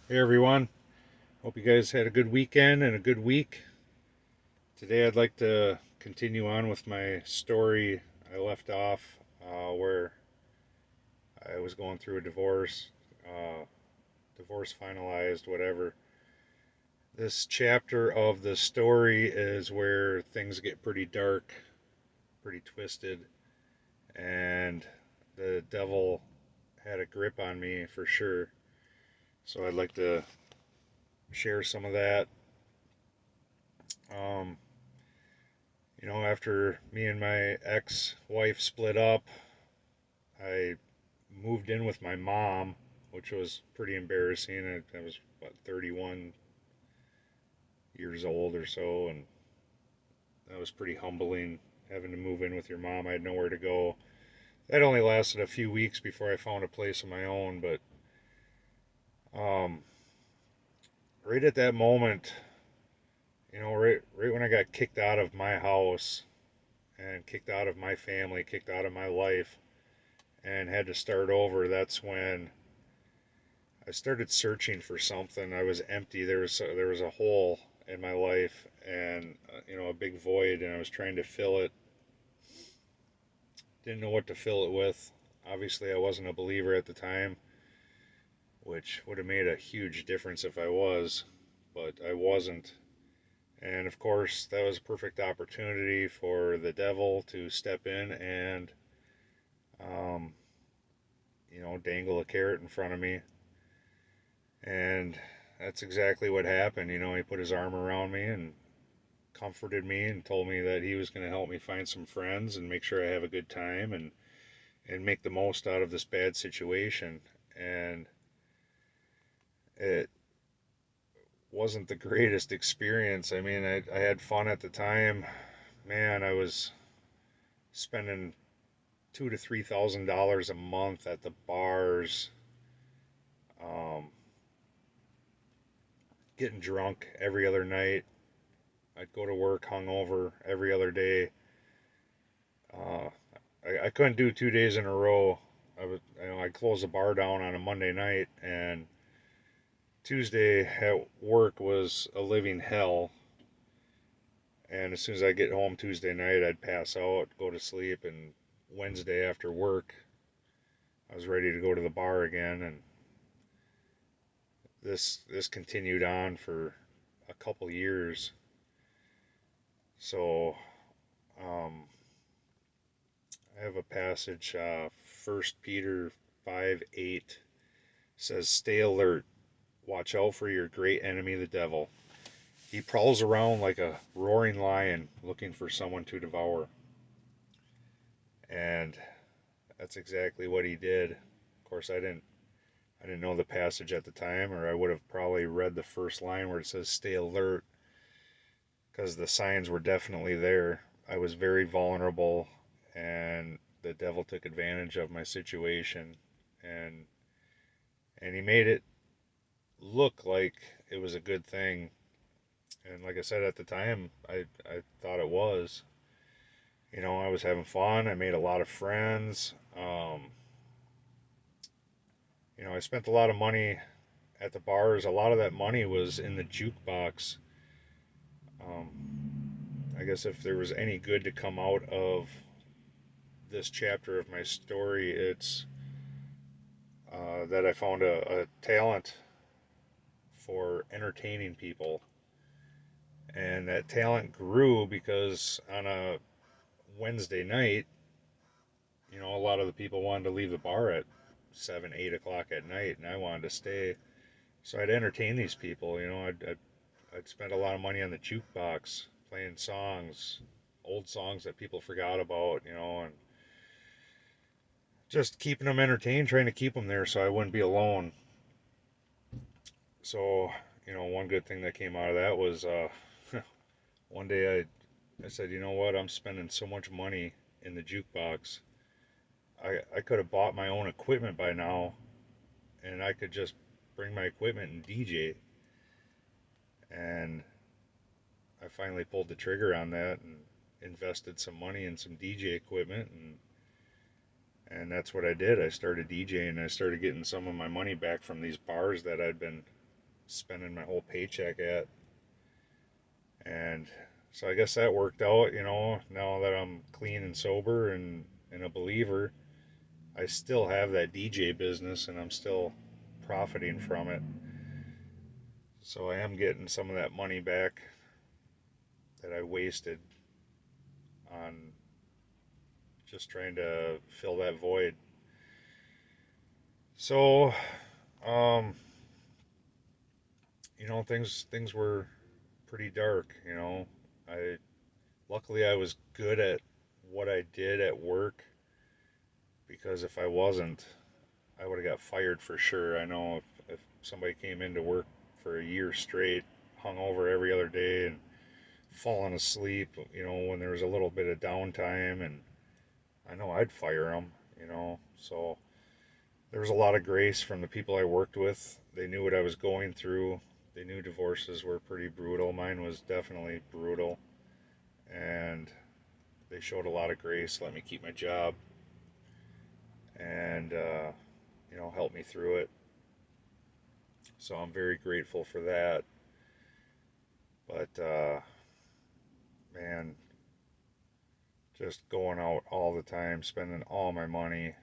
Hey everyone, hope you guys had a good weekend and a good week. Today I'd like to continue on with my story I left off where I was going through a divorce, divorce finalized, whatever. This chapter of the story is where things get pretty dark, pretty twisted, and the devil had a grip on me for sure. So I'd like to share some of that. Um, After me and my ex wife split up, I moved in with my mom, which was pretty embarrassing. I was, what, 31 years old or so, and that was pretty humbling having to move in with your mom. I had nowhere to go. That only lasted a few weeks before I found a place of my own, but um, right at that moment, right when I got kicked out of my house and kicked out of my family, kicked out of my life, and had to start over, that's when I started searching for something. I was empty. There was a hole in my life, and a big void, and I was trying to fill it. Didn't know what to fill it with. Obviously, I wasn't a believer at the time, which would have made a huge difference if I was, but I wasn't. And of course, that was a perfect opportunity for the devil to step in and, um, dangle a carrot in front of me. And that's exactly what happened. He put his arm around me and comforted me and told me that he was going to help me find some friends and make sure I have a good time and make the most out of this bad situation. And it wasn't the greatest experience. I mean, I had fun at the time. Man, I was spending $2,000 to $3,000 a month at the bars, um, getting drunk every other night. I'd go to work hungover every other day. Uh, I couldn't do 2 days in a row. I'd close the bar down on a Monday night, and Tuesday at work was a living hell. And as soon as I get home Tuesday night, I'd pass out, go to sleep, and Wednesday after work, I was ready to go to the bar again. And this continued on for a couple years. So um, I have a passage, 1 Peter 5:8 says, "Stay alert. Watch out for your great enemy, the devil. He prowls around like a roaring lion looking for someone to devour." And that's exactly what he did. Of course, I didn't know the passage at the time, or I would have probably read the first line where it says "Stay alert," because the signs were definitely there. I was very vulnerable, and the devil took advantage of my situation, and and he made it look like it was a good thing. And like I said at the time, I thought it was. I was having fun. I made a lot of friends. I spent a lot of money at the bars. A lot of that money was in the jukebox. I guess if there was any good to come out of this chapter of my story, it's that I found a talent for entertaining people. And that talent grew because on a Wednesday night, a lot of the people wanted to leave the bar at 7, 8 o'clock at night, and I wanted to stay. So I'd entertain these people. I'd spend a lot of money on the jukebox, playing songs, old songs that people forgot about, and just keeping them entertained, trying to keep them there so I wouldn't be alone. So, one good thing that came out of that was one day I said, you know what, I'm spending so much money in the jukebox. I could have bought my own equipment by now, and I could just bring my equipment and DJ. And I finally pulled the trigger on that and invested some money in some DJ equipment, and that's what I did. I started DJing, and I started getting some of my money back from these bars that I'd been spending my whole paycheck at. And so I guess that worked out, now that I'm clean and sober and a believer. I still have that DJ business and I'm still profiting from it. So I am getting some of that money back that I wasted on just trying to fill that void. So, um, things were pretty dark, I luckily I was good at what I did at work, because if I wasn't, I would have got fired for sure. I know if somebody came into work for a year straight, hung over every other day and falling asleep, when there was a little bit of downtime, and I know I'd fire them, So there was a lot of grace from the people I worked with. They knew what I was going through. They knew divorces were pretty brutal. Mine was definitely brutal. And they showed a lot of grace, let me keep my job, and, helped me through it. So I'm very grateful for that. But, man, just going out all the time, spending all my money.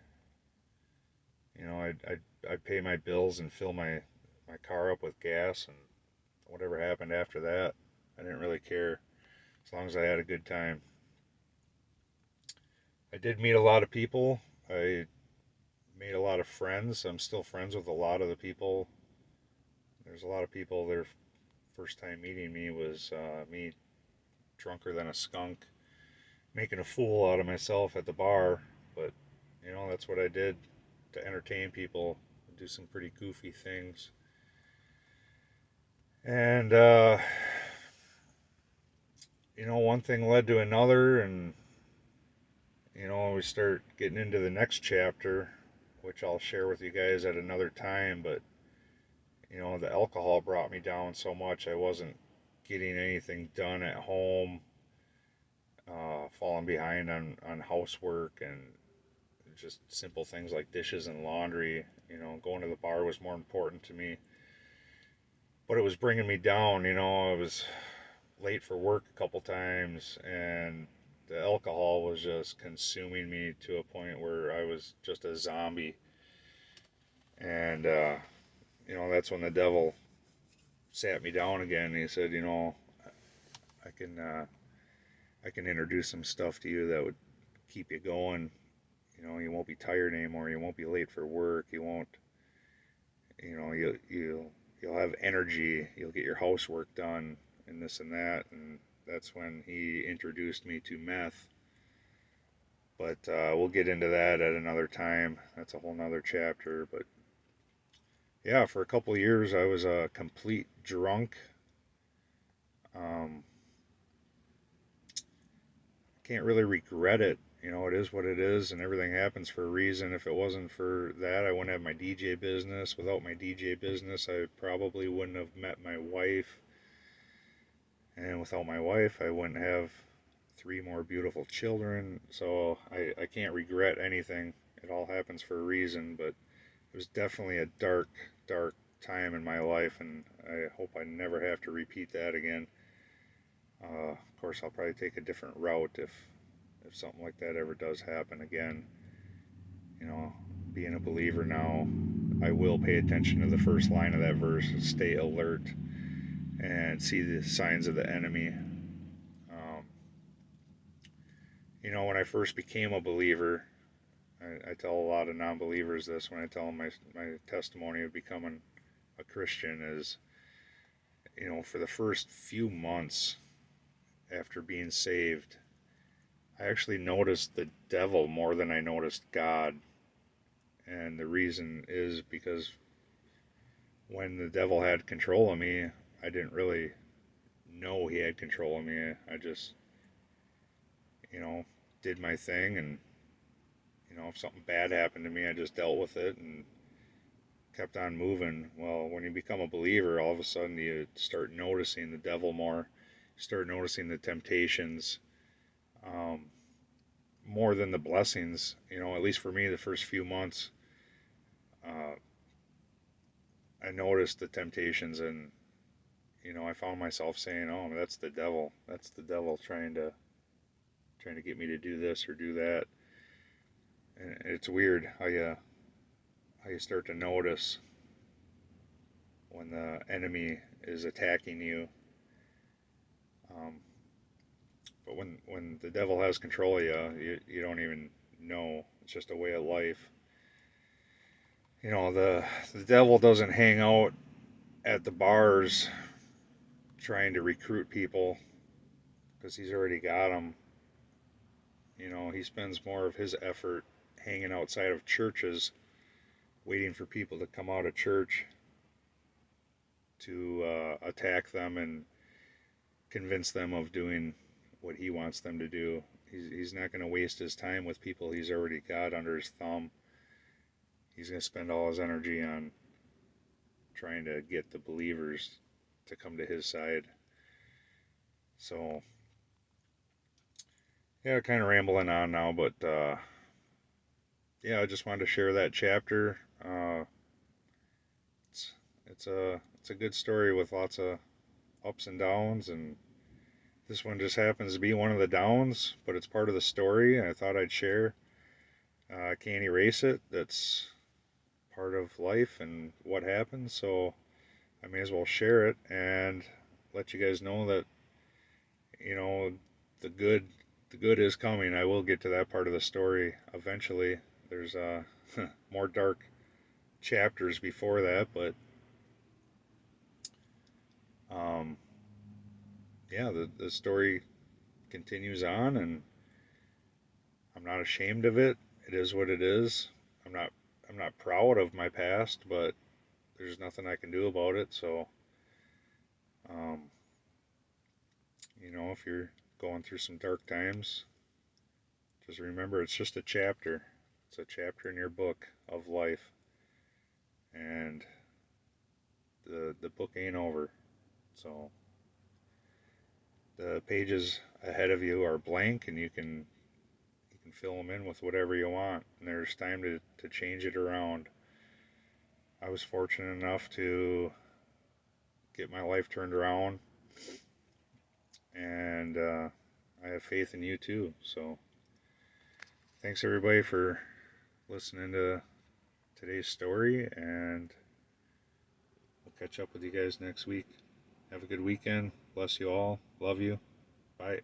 I'd pay my bills and fill my car up with gas, and whatever happened after that, I didn't really care as long as I had a good time. I did meet a lot of people. I made a lot of friends. I'm still friends with a lot of the people. There's a lot of people, their first time meeting me was me drunker than a skunk, making a fool out of myself at the bar. But, that's what I did to entertain people, do some pretty goofy things. And, one thing led to another, and, we start getting into the next chapter, which I'll share with you guys at another time. But, the alcohol brought me down so much, I wasn't getting anything done at home, falling behind on housework and just simple things like dishes and laundry. Going to the bar was more important to me. But it was bringing me down. I was late for work a couple times, and the alcohol was just consuming me to a point where I was just a zombie. And, that's when the devil sat me down again. And he said, I can, uh, I can introduce some stuff to you that would keep you going. You won't be tired anymore. You won't be late for work. You won't, you'll have energy. You'll get your housework done and this and that. And that's when he introduced me to meth. But we'll get into that at another time. That's a whole nother chapter. But yeah, for a couple of years I was a complete drunk. Um, can't really regret it. It is what it is, and everything happens for a reason. If it wasn't for that, I wouldn't have my DJ business. Without my DJ business, I probably wouldn't have met my wife. And without my wife, I wouldn't have 3 more beautiful children. So I can't regret anything. It all happens for a reason, but it was definitely a dark, dark time in my life, and I hope I never have to repeat that again. Of course, I'll probably take a different route if something like that ever does happen again. You know, being a believer now, I will pay attention to the first line of that verse: stay alert and see the signs of the enemy. When I first became a believer, I tell a lot of non-believers this when I tell them my testimony of becoming a Christian is, for the first few months after being saved, I actually noticed the devil more than I noticed God. And the reason is because when the devil had control of me, I didn't really know he had control of me. I just, you know, did my thing, and, if something bad happened to me, I just dealt with it and kept on moving. Well, when you become a believer, all of a sudden you start noticing the devil more, you start noticing the temptations, um, more than the blessings. At least for me, the first few months, uh, I noticed the temptations, and I found myself saying, "Oh, that's the devil. That's the devil trying to get me to do this or do that." And it's weird how you start to notice when the enemy is attacking you. Um, but when the devil has control of you don't even know. It's just a way of life. The devil doesn't hang out at the bars trying to recruit people because he's already got them. He spends more of his effort hanging outside of churches, waiting for people to come out of church to attack them and convince them of doing what he wants them to do. He's not going to waste his time with people he's already got under his thumb. He's going to spend all his energy on trying to get the believers to come to his side. So, yeah, kind of rambling on now, but yeah, I just wanted to share that chapter. It's it's a good story with lots of ups and downs, and this one just happens to be one of the downs, but it's part of the story, and I thought I'd share. I can't erase it. That's part of life and what happens, so I may as well share it and let you guys know that you know the good the good is coming. I will get to that part of the story eventually. There's more dark chapters before that, but um, yeah, the story continues on, and I'm not ashamed of it. It is what it is. I'm not I'm not proud of my past, but there's nothing I can do about it. So, um, if you're going through some dark times, just remember it's just a chapter. It's a chapter in your book of life, and the book ain't over. So the pages ahead of you are blank, and you can fill them in with whatever you want. And there's time to change it around. I was fortunate enough to get my life turned around, and I have faith in you too. So thanks everybody for listening to today's story, and we'll catch up with you guys next week. Have a good weekend. Bless you all. Love you. Bye.